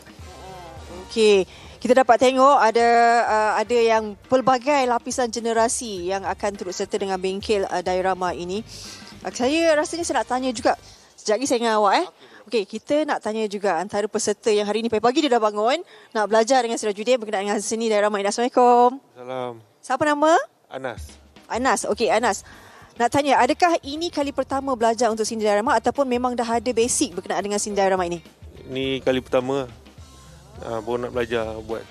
Okey, kita dapat tengok ada yang pelbagai lapisan generasi yang akan turut serta dengan bengkel diorama ini. Saya rasanya saya nak tanya juga, sekejap lagi saya dengan awak Okey, kita nak tanya juga antara peserta yang hari ini pagi-pagi dia dah bangun nak belajar dengan Sirajuddin berkenaan dengan seni diorama ini. Assalamualaikum. Salam. Siapa nama? Anas. Okey, Anas. Nak tanya, adakah ini kali pertama belajar untuk seni diorama ataupun memang dah ada basic berkenaan dengan seni diorama ini? Ini kali pertama. Baru nak belajar buat.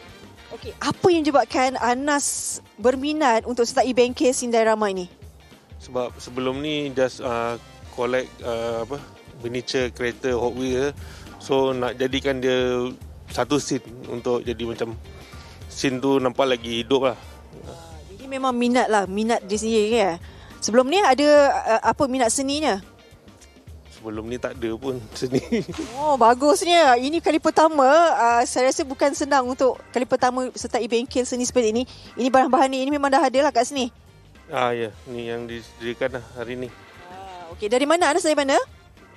Okey, apa yang menyebabkan Anas berminat untuk sertai bengkel seni diorama ini? Sebab sebelum ni just collect miniature kereta Hot Wheels. So nak jadikan dia satu scene untuk jadi macam scene tu nampak lagi hidup lah. Jadi memang minat di sini ya. Sebelum ni ada apa minat seninya? Sebelum ni tak ada pun seni. Oh, bagusnya. Ini kali pertama. Saya rasa bukan senang untuk kali pertama sertai bengkel seni seperti ini. Ini barang-bahan ni, ini memang dah ada lah kat sini. Ya. Ni yang disediakan lah hari ni. Okey, dari mana? Anas dari mana?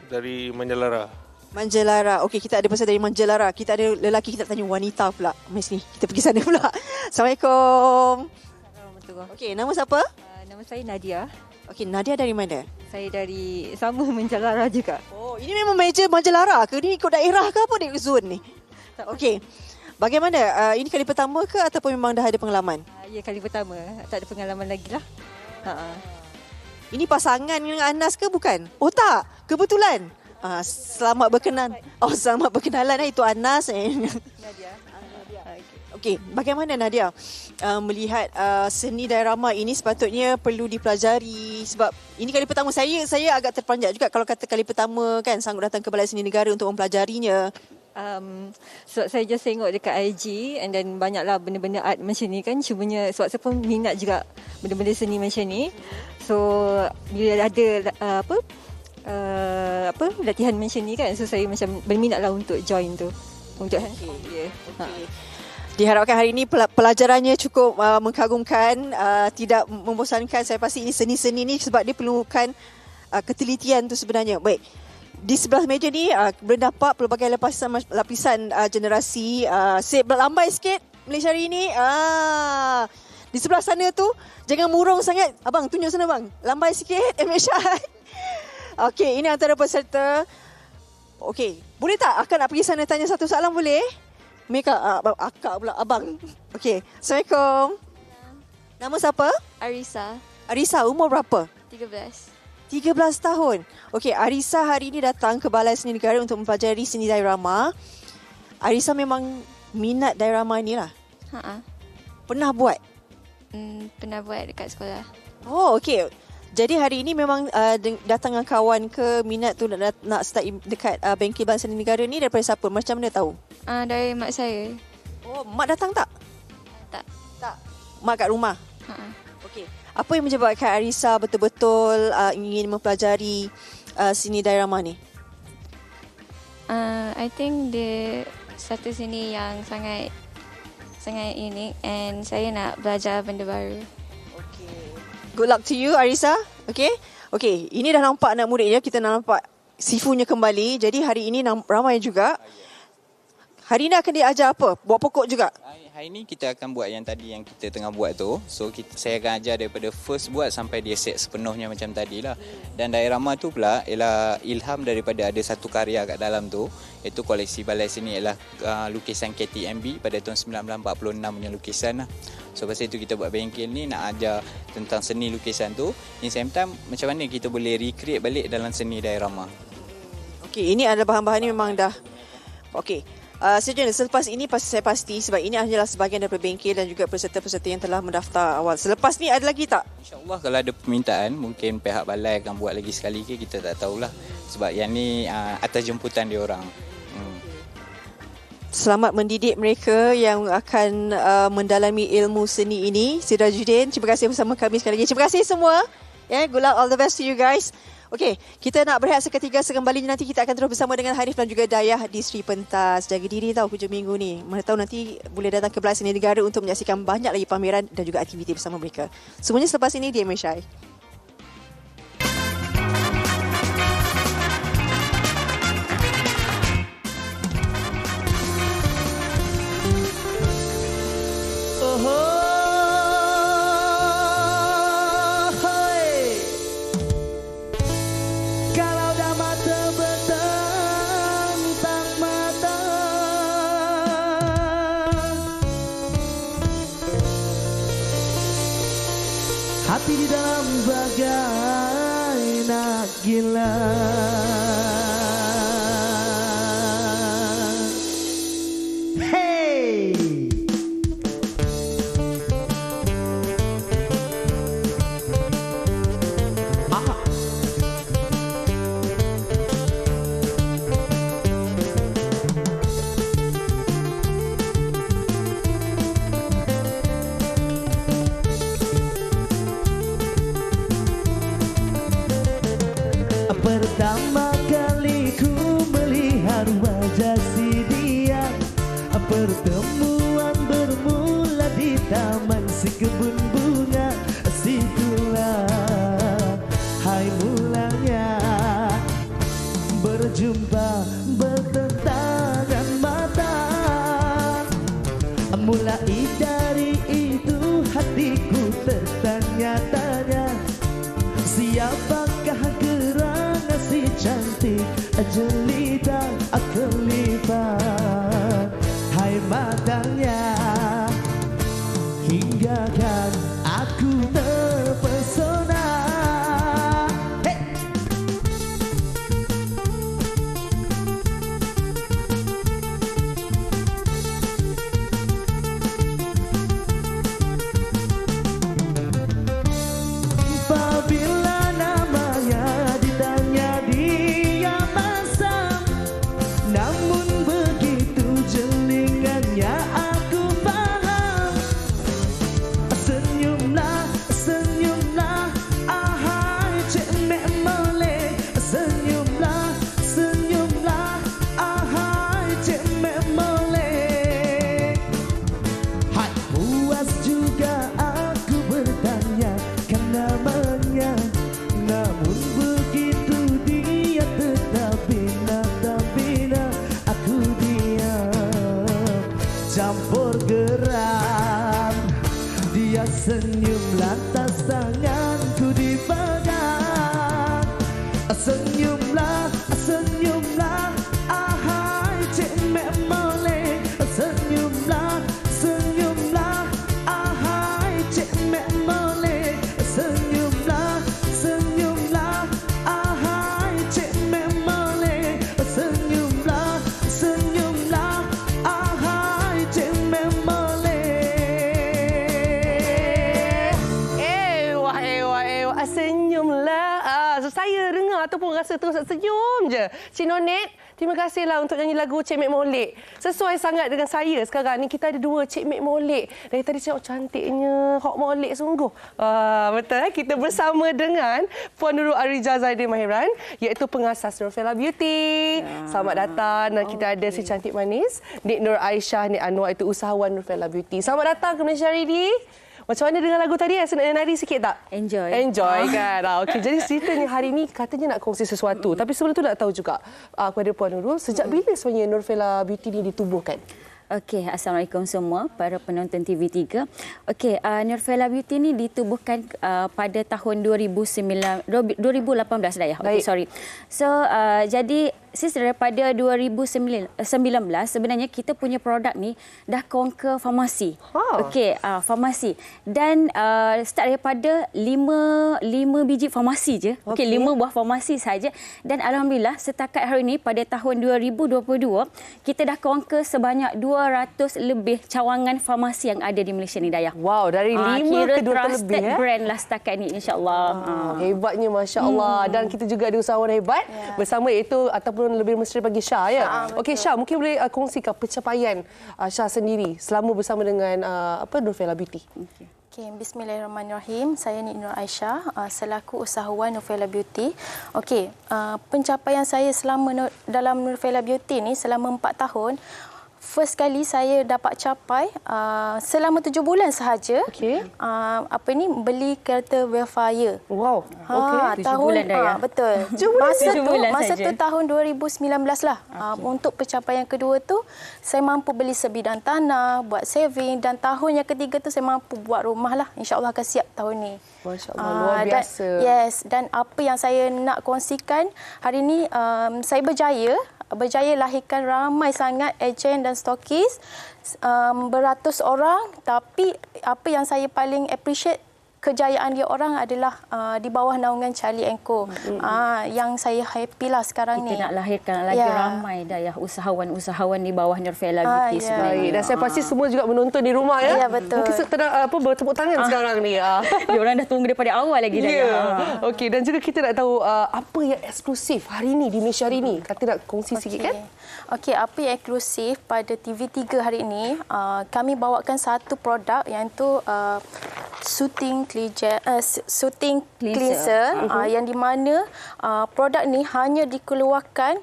Dari Manjalara. Okey, kita ada pasal dari Manjalara. Kita ada lelaki, kita tanya wanita pula. Mari sini, kita pergi sana pula. Assalamualaikum. Assalamualaikum. Okey, nama siapa? Nama saya Nadia. Okey, Nadia dari mana? Saya dari sama Manjalara juga. Oh, ini memang manager Manjalara ke? Ni ikut daerah ke apa dia zone ni? Okey. Bagaimana? Ini kali pertama ke ataupun memang dah ada pengalaman? Ya, kali pertama. Tak ada pengalaman lagi lah. Ini pasangan dengan Anas ke bukan? Oh tak, kebetulan. Selamat berkenalan. Selamat berkenalan. Itu Anas. Nadia. Okey, Okey, bagaimana Nadia melihat seni diorama ini sepatutnya perlu dipelajari sebab ini kali pertama saya agak terperanjat juga kalau kata kali pertama kan sanggup datang ke Balai Seni Negara untuk mempelajarinya. Sebab saya just tengok dekat IG and then banyaklah benda-benda art macam ni kan. Cumanya sebab saya pun minat juga benda-benda seni macam ni. So bila ada latihan macam ni kan, so saya macam berminatlah untuk join tu. Untuk okay. Diharapkan hari ini pelajarannya cukup mengagumkan, tidak membosankan. Saya pasti ini seni-seni ni sebab dia perlukan ketelitian tu sebenarnya. Baik. Di sebelah meja ni boleh nampak pelbagai lapisan generasi. Saya berlambai sikit Malaysia hari ini. Di sebelah sana tu jangan murung sangat. Abang tunjuk sana bang. Lambai sikit Malaysia. Okey, ini antara peserta. Okey, boleh tak akak nak pergi sana tanya satu soalan boleh? Mereka akak pula abang. Okey, Assalamualaikum. Nama siapa? Arisa. Arisa, umur berapa? 13. 13 tahun. Okey, Arisa hari ini datang ke Balai Seni Negara untuk mempelajari seni diorama. Arisa memang minat diorama ni lah. Pernah buat? Pernah buat dekat sekolah. Oh, okey. Jadi hari ini memang datang dengan kawan ke minat tu nak start dekat Bengkel Balai Seni Negara ni daripada siapa? Macam mana tahu? Dari mak saya. Oh, mak datang tak? Tak. Mak kat rumah? Okey. Apa yang menyebabkan Arisa betul-betul ingin mempelajari seni diorama ni? I think dia satu seni yang sangat unik and saya nak belajar benda baru. Good luck to you, Arisa. Okey, ini dah nampak anak murid ya. Kita dah nampak sifunya kembali. Jadi hari ini ramai juga. Hari ini akan diajar apa? Buat pokok juga? Hari ini kita akan buat yang tadi yang kita tengah buat tu. So saya akan ajar daripada first buat sampai dia set sepenuhnya macam tadi lah. Dan diorama tu pula ialah ilham daripada ada satu karya kat dalam tu. Iaitu koleksi Balai Seni ialah lukisan KTMB pada tahun 1946 punya lukisan lah. So pasal itu kita buat bengkel ni nak ajar tentang seni lukisan tu. In same time macam mana kita boleh recreate balik dalam seni diorama. Okey, ini adalah bahan-bahan ni memang dah. Okey. Sejujurnya selepas ini saya pasti sebab ini adalah sebahagian daripada bengkel dan juga peserta-peserta yang telah mendaftar awal. Selepas ni ada lagi tak? InsyaAllah kalau ada permintaan mungkin pihak balai akan buat lagi sekali ke, kita tak tahulah. Sebab yang ni atas jemputan dia orang. Selamat mendidik mereka yang akan mendalami ilmu seni ini. Sirajuddin, terima kasih bersama kami sekali lagi. Terima kasih semua. Good luck, all the best to you guys. Okey, kita nak berehat seketika. Sekembalinya nanti kita akan terus bersama dengan Harif dan juga Dayah di Sri Pentas. Jaga diri tahu hujung minggu ni. Mana tahu nanti boleh datang ke Balai Seni Negara untuk menyaksikan banyak lagi pameran dan juga aktiviti bersama mereka. Semuanya selepas ini di Malaysia. Hati di dalam bagai nak gila. Hey, pertama kali ku melihat wajah si dia. Pertemuan bermula di taman si kebun bunga. Situlah hai mulanya berjumpa bertentangan mata. Mulai dari itu hatiku tertanya-tanya, siapakah gerangan si cantik jelita kelipat. Hai matanya, hingga kan aku terpesona. Hey! senyumlah. So, saya dengar ataupun rasa terus senyum je. Cik Nonet, terima kasihlah untuk nyanyi lagu Cik Mek Molek. Sesuai sangat dengan saya sekarang ni. Kita ada dua Cik Mek Molek. Dari tadi cakap cantiknya Hok Molek sungguh. Betul kita bersama dengan Puan Nurul Arija Zaidin Mahiran, iaitu pengasas Nurfella Beauty. Selamat datang. Dan kita ada si cantik manis Nik Nur Aisyah Nik Anwar, itu usahawan Nurfella Beauty. Selamat datang ke Malaysia hari ini. Macam mana dengan lagu tadi? Nak nari sikit tak? Enjoy kan? Okey, jadi ceritanya hari ini katanya nak kongsi sesuatu. Tapi sebelum tu nak tahu juga kepada Puan Nurul, sejak bila sebenarnya Nurfella Beauty ni ditubuhkan? Okey, Assalamualaikum semua para penonton TV3. Okey, Nurfella Beauty ni ditubuhkan pada tahun 2018 dah ya. Okey, sorry. So, jadi daripada 2019 sebenarnya kita punya produk ni dah conquer farmasi. Okey, farmasi. Dan start daripada 5 biji farmasi je. Okey, 5 buah farmasi saja. Dan alhamdulillah setakat hari ini pada tahun 2022 kita dah conquer sebanyak 200 lebih cawangan farmasi yang ada di Malaysia ni, Dayah. Wow, dari 5 ke 200 lebih brand lah setakat ni, insya-Allah. Hebatnya, masya-Allah. Dan kita juga ada usahawan hebat bersama, iaitu ataupun lebih mesti bagi Syah ya. Okey Syah, mungkin boleh kongsikan pencapaian Syah sendiri selama bersama dengan Nurfella Beauty. Okay, bismillahirrahmanirrahim. Saya Nik Nur Aisyah, selaku usahawan Nurfella Beauty. Okey, pencapaian saya selama dalam Nurfella Beauty ni selama 4 tahun. First kali saya dapat capai selama 7 bulan sahaja. Beli kereta Wellfire. Wow. Okey, 7 bulan dah ya. Betul. Masa tu tahun 2019 lah. Untuk pencapaian kedua tu saya mampu beli sebidang tanah, buat saving, dan tahun yang ketiga tu saya mampu buat rumah lah. InsyaAllah akan siap tahun ni. Masya-Allah, luar biasa. Dan apa yang saya nak kongsikan hari ni, saya berjaya lahirkan ramai sangat ejen dan stokis, beratus orang, tapi apa yang saya paling appreciate kejayaan dia orang adalah di bawah naungan Charlie & Co. Yang saya happy lah sekarang ni. Kita nak lahirkan lagi ramai Dayah usahawan-usahawan di bawah Nurfella Beauty sebenarnya. Dan saya pasti semua juga menonton di rumah ya. Ya, betul. Mungkin bertepuk tangan sekarang ni. Dia orang dah tunggu daripada awal lagi Dayah. Okey, dan juga kita nak tahu apa yang eksklusif hari ini di Malaysia hari ini. Kata nak kongsi sikit kan? Okey, apa yang eksklusif pada TV3 hari ini, kami bawakan satu produk iaitu Soothing Cleanser, yang di mana produk ni hanya dikeluarkan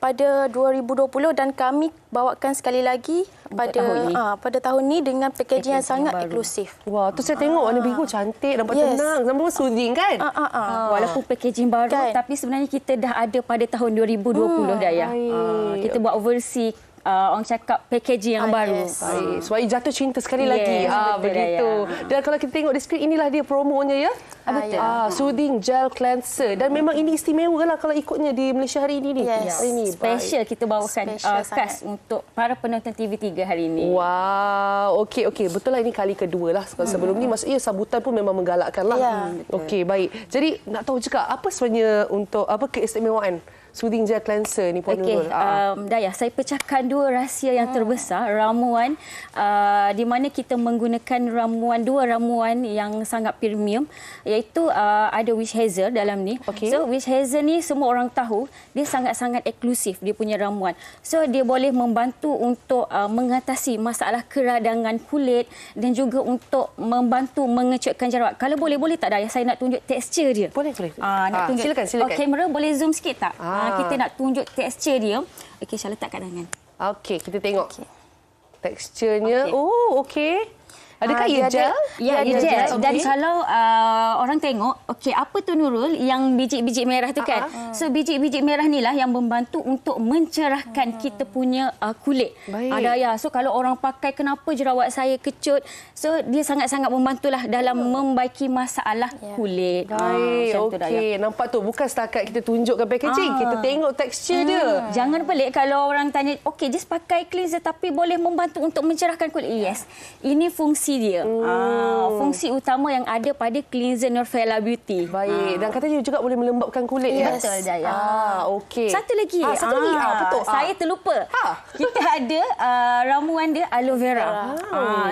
pada 2020 dan kami bawakan sekali lagi pada tahun ni dengan packaging yang sangat eksklusif. Wah, tu saya tengok warna biru cantik, nampak tenang, nampak soothing kan? Walaupun packaging baru tapi sebenarnya kita dah ada pada tahun 2020 Dayah. Kita buat versi orang cakap packaging yang baru. Sebab jatuh cinta sekali lagi. Begitu. Dan kalau kita tengok di skrin, inilah dia promonya ya. Betul. Soothing Gel Cleanser. Dan memang ini istimewa lah kalau ikutnya di Malaysia hari ini. Hari ini special kita bawakan khas untuk para penonton TV3 hari ini. Wow. Okey. Betul lah, ini kali kedua lah. Sebelum ni maksudnya sambutan pun memang menggalakkan lah. Okey, baik. Jadi nak tahu juga apa sebenarnya untuk keistimewaan Soothing Gel Cleanser ni Puan Nurul? Dayah, saya pecahkan 2 rahsia yang terbesar. Ramuan di mana kita menggunakan dua ramuan yang sangat premium, iaitu ada Witch Hazel dalam ni. So Witch Hazel ni semua orang tahu dia sangat-sangat eksklusif dia punya ramuan. So dia boleh membantu untuk mengatasi masalah keradangan kulit dan juga untuk membantu mengecutkan jerawat. Kalau boleh tak Dayah, saya nak tunjuk tekstur dia. Boleh. Nak tunjuk. Silakan. Kamera boleh zoom sikit tak? Kita nak tunjuk tekstur dia. Okey, Syah letak kat tangan. Okey, kita tengok. Teksturnya. Okey. Adakah ia gel? Ya, ia gel. Dan kalau orang tengok, apa tu Nurul yang biji-biji merah tu kan? So biji-biji merah ni lah yang membantu untuk mencerahkan kita punya kulit. Dayah. So kalau orang pakai, kenapa jerawat saya kecut? So dia sangat-sangat membantulah dalam membaiki masalah kulit. Okey, nampak tu bukan setakat kita tunjukkan packaging, kita tengok tekstur dia. Jangan pelik kalau orang tanya, just pakai cleanser tapi boleh membantu untuk mencerahkan kulit. Yes. Ini fungsi fungsi dia. Fungsi utama yang ada pada cleanser Norvela Beauty. Baik. Dan katanya juga boleh melembabkan kulit. Yes. Betul, Daya. Okey. Satu lagi. Betul. Saya terlupa. Kita ada ramuan dia aloe vera.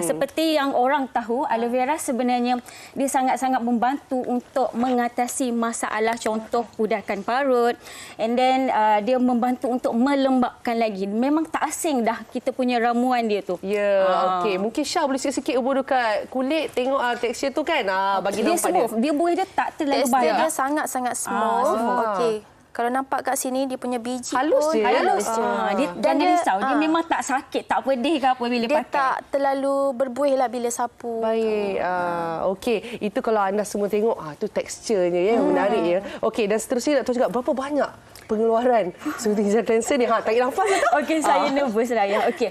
Seperti yang orang tahu, aloe vera sebenarnya dia sangat-sangat membantu untuk mengatasi masalah contoh pudakan parut. And then dia membantu untuk melembabkan lagi. Memang tak asing dah kita punya ramuan dia tu. Ya, okey. Mungkin Syah boleh sikit-sikit ubur dekat kulit. Tengok tekstur tu kan. Bagi dia nampak smooth. Dia buih dia tak terlalu banyak. Tekstur dia sangat-sangat smooth. Okey. Kalau nampak kat sini dia punya biji halus pun je. halus je. Dan dia risau. Dia memang tak sakit, tak pedih ke apa bila dia pakai. Dia tak terlalu berbuih lah bila sapu. Baik. Okey, itu kalau anda semua tengok tu teksturnya yang menarik ya. Okey, dan seterusnya nak tahu juga berapa banyak pengeluaran Soothing Gel Cleanser ni. Tarik nafas tu. Okey, saya nervous Daya. Okey.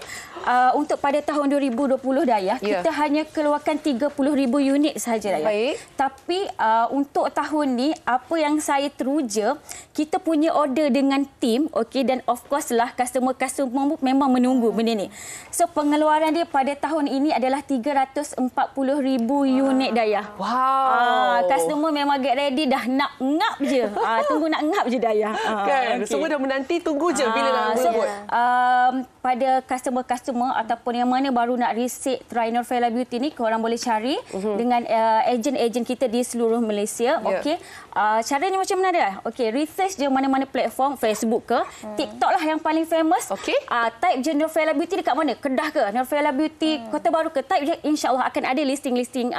Untuk pada tahun 2020 Daya, kita hanya keluarkan 30,000 unit sahaja Daya. Baik. Tapi untuk tahun ni apa yang saya teruja, kita punya order dengan tim, okey, dan of course lah customer memang menunggu benda ni. So pengeluaran dia pada tahun ini adalah 340,000 unit Daya. Wow. Customer memang get ready dah nak ngap je. Tunggu nak ngap je Daya. Kan, semua dah menanti, tunggu je bila nak berebut. Pada customer ataupun yang mana baru nak reset try Norvela Beauty ni, korang boleh cari dengan ejen-ejen kita di seluruh Malaysia. Okey. Caranya macam mana dah? Okey, research je mana-mana platform, Facebook ke, TikTok lah yang paling famous. Okey. Type je Norvela Beauty dekat mana? Kedah ke? Norvela Beauty Kota Baru ke? Type je, insya-Allah akan ada listing-listing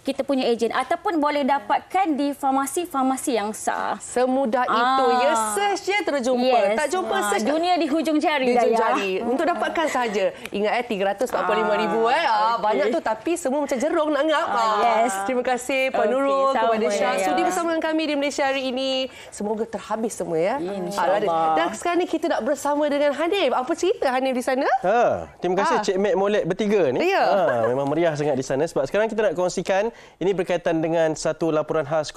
kita punya ejen, ataupun boleh dapatkan di farmasi-farmasi yang sah. Semudah itu ya, search je terjumpa. Yes. Tak jumpa search dunia di hujung jari. Di hujung jari. Untuk dapatkan sahaja. Ingat 345,000 banyak tu, tapi semua macam jerung nak ngap. Yes. Terima kasih Puan Nurul kepada Syah sudi bersama dengan kami di Malaysia hari ini. Semoga terhabis semua ya. InsyaAllah. Dan sekarang ni kita nak bersama dengan Hanif. Apa cerita Hanif di sana? Terima kasih Cik Mek Molek bertiga ni. Ya. Memang meriah sangat di sana sebab sekarang kita nak kongsikan ini berkaitan dengan satu laporan khas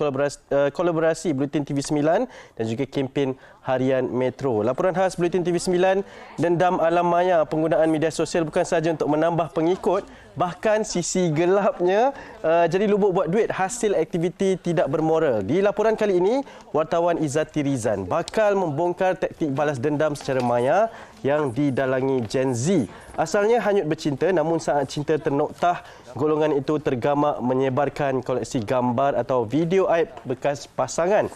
kolaborasi Bulletin TV 9 dan juga kempen Harian Metro. Laporan khas Bulletin TV 9, dendam alam maya penggunaan media sosial bukan sahaja untuk menambah pengikut, bahkan sisi gelapnya jadi lubuk buat duit hasil aktiviti tidak bermoral. Di laporan kali ini, wartawan Izzati Rizan bakal membongkar taktik balas dendam secara maya yang didalangi Gen Z. Asalnya hanyut bercinta, namun saat cinta ternoktah, golongan itu tergamak menyebarkan koleksi gambar atau video aib bekas pasangan.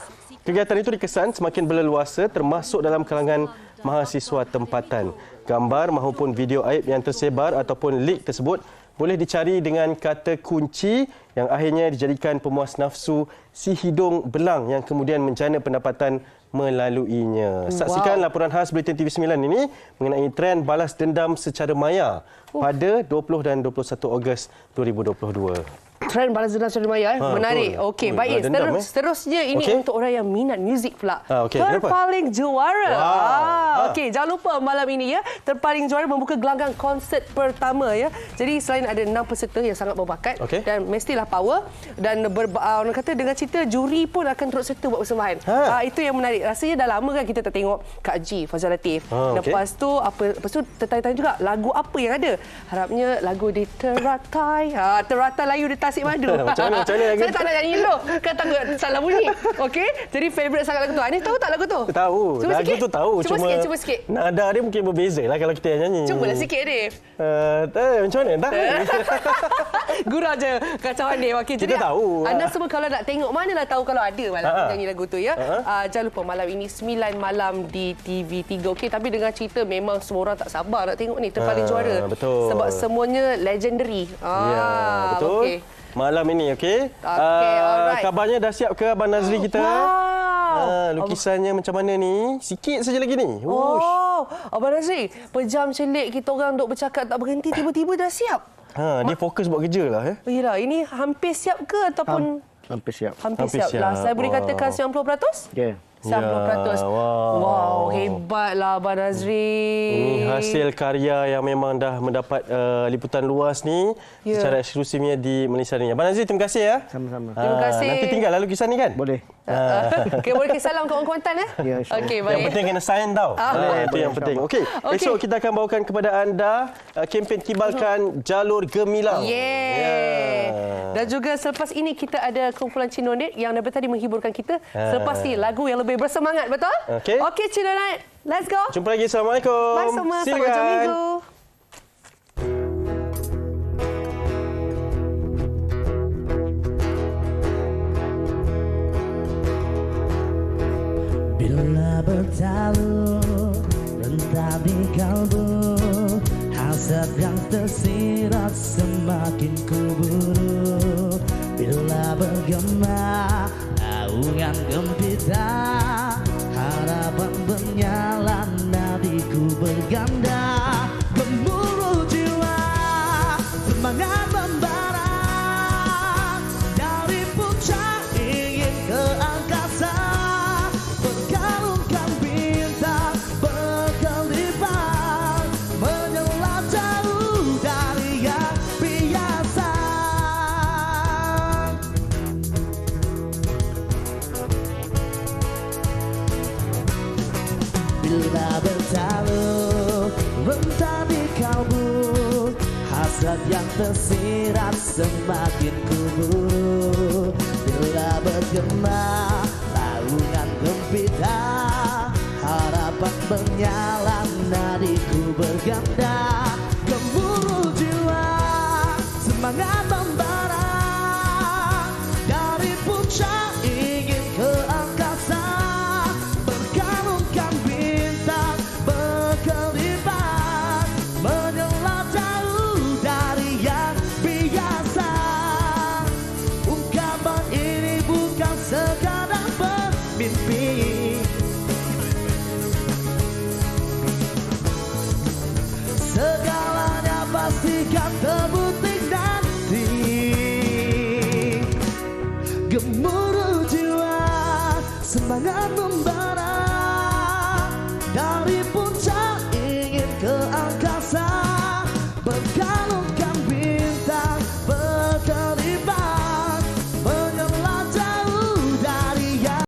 Kegiatan itu dikesan semakin berleluasa termasuk dalam kalangan mahasiswa tempatan. Gambar maupun video aib yang tersebar ataupun leak tersebut boleh dicari dengan kata kunci yang akhirnya dijadikan pemuas nafsu si hidung belang yang kemudian menjana pendapatan melaluinya. Saksikan laporan khas Bulletin TV 9 ini mengenai trend balas dendam secara maya pada 20 dan 21 Ogos 2022. Trend balas dendam secara maya menarik. Okey, baik. Seterusnya ini untuk orang yang minat muzik pula. Terpaling juara. Okey, jangan lupa malam ini ya, terpaling juara membuka gelanggang konsert pertama ya. Jadi selain ada 6 peserta yang sangat berbakat dan mestilah power, dan orang kata dengan cerita juri pun akan turut serta buat persembahan. Itu yang menarik. Rasanya dah lama kan kita tak tengok Kak G, Fazal Latif. Lepas tu tertanya-tanya juga lagu apa yang ada. Harapnya lagu di Teratai. Teratai Layu di Tasik Madu. Macam mana lagu? Saya tak nak nyanyi dulu. Kan takut salah bunyi. Okey. Jadi favourite sangat lagu tu. Ani tahu tak lagu tu? Tahu. Cuba lagu sikit. tu tahu. Cuba sikit. Nada dia mungkin berbeza lah kalau kita yang nyanyi. Cubalah sikit, Dave. Macam mana? Tak. Gurau je kacauan dia. Okey. Jadi kita tahu. Anda semua kalau nak tengok, manalah tahu kalau ada malam nyanyi lagu tu ya. Jangan lupa malam ini 9 malam di TV3. Okey, tapi dengan cerita memang semua orang tak sabar nak tengok ni terpaling juara. Betul. Sebab semuanya legendary. Ya, betul. Okay. Malam ini, okey. Alright. Kabarnya dah siap ke Abang Nazri kita? Lukisannya macam mana ni? Sikit saja lagi ni. Abang Nazri, pejam celik kita orang duk bercakap tak berhenti, tiba-tiba dah siap. Dia fokus buat kerja lah. Yelah, ini hampir siap ke ataupun... Hampir siap. Hampir siap lah. Saya boleh katakan 90%? Ya. 90%. Wow, hebatlah Abang Nazri. Ini hasil karya yang memang dah mendapat liputan luas ni secara eksklusifnya di Malaysia ni. Abang Nazri, terima kasih ya. Sama-sama. Terima kasih. Nanti tinggallah lukisan ni kan? Boleh. Okay, boleh kisah salam ke orang Kuantan ya? Ya, insya-Allah. Okey, baik. Yang penting kena sign tau. Itu yang penting. Okey. Esok kita akan bawakan kepada anda kempen Kibalkan Jalur Gemilang. Dan juga selepas ini kita ada kumpulan Cinonet yang dari tadi menghiburkan kita. Selepas ni lagu yang lebih bersemangat, betul? Okey, Cinonet. Let's go. Jumpa lagi. Assalamualaikum. Bye semua. Selamat hujung minggu. Bila bertalu rentah di kalbu, hasad yang tersirat semakin kuburu. Bila bergema naungan gempita, harapan menyala nadiku berganda. Gemuruh jiwa, semangat membara, dari puncak ingin ke angkasa. Berkalungkan bintang berkelipat, menyelam jauh dari yang biasa. Bila bertalu rentah di kalbu, hasad yang tersirat semakin kubur. Bila bergema naungan gempita, harapan menyala nadiku berganda. Gemuruh jiwa, semangat membara, dari puncak ingin ke angkasa. Berkalungkan bintang berkelipat, menyelam jauh dari yang biasa. Ungkapan ini bukan sekadar bermimpi, segalanya pastikan terbukti nanti. Gemuruh jiwa, semangat membara,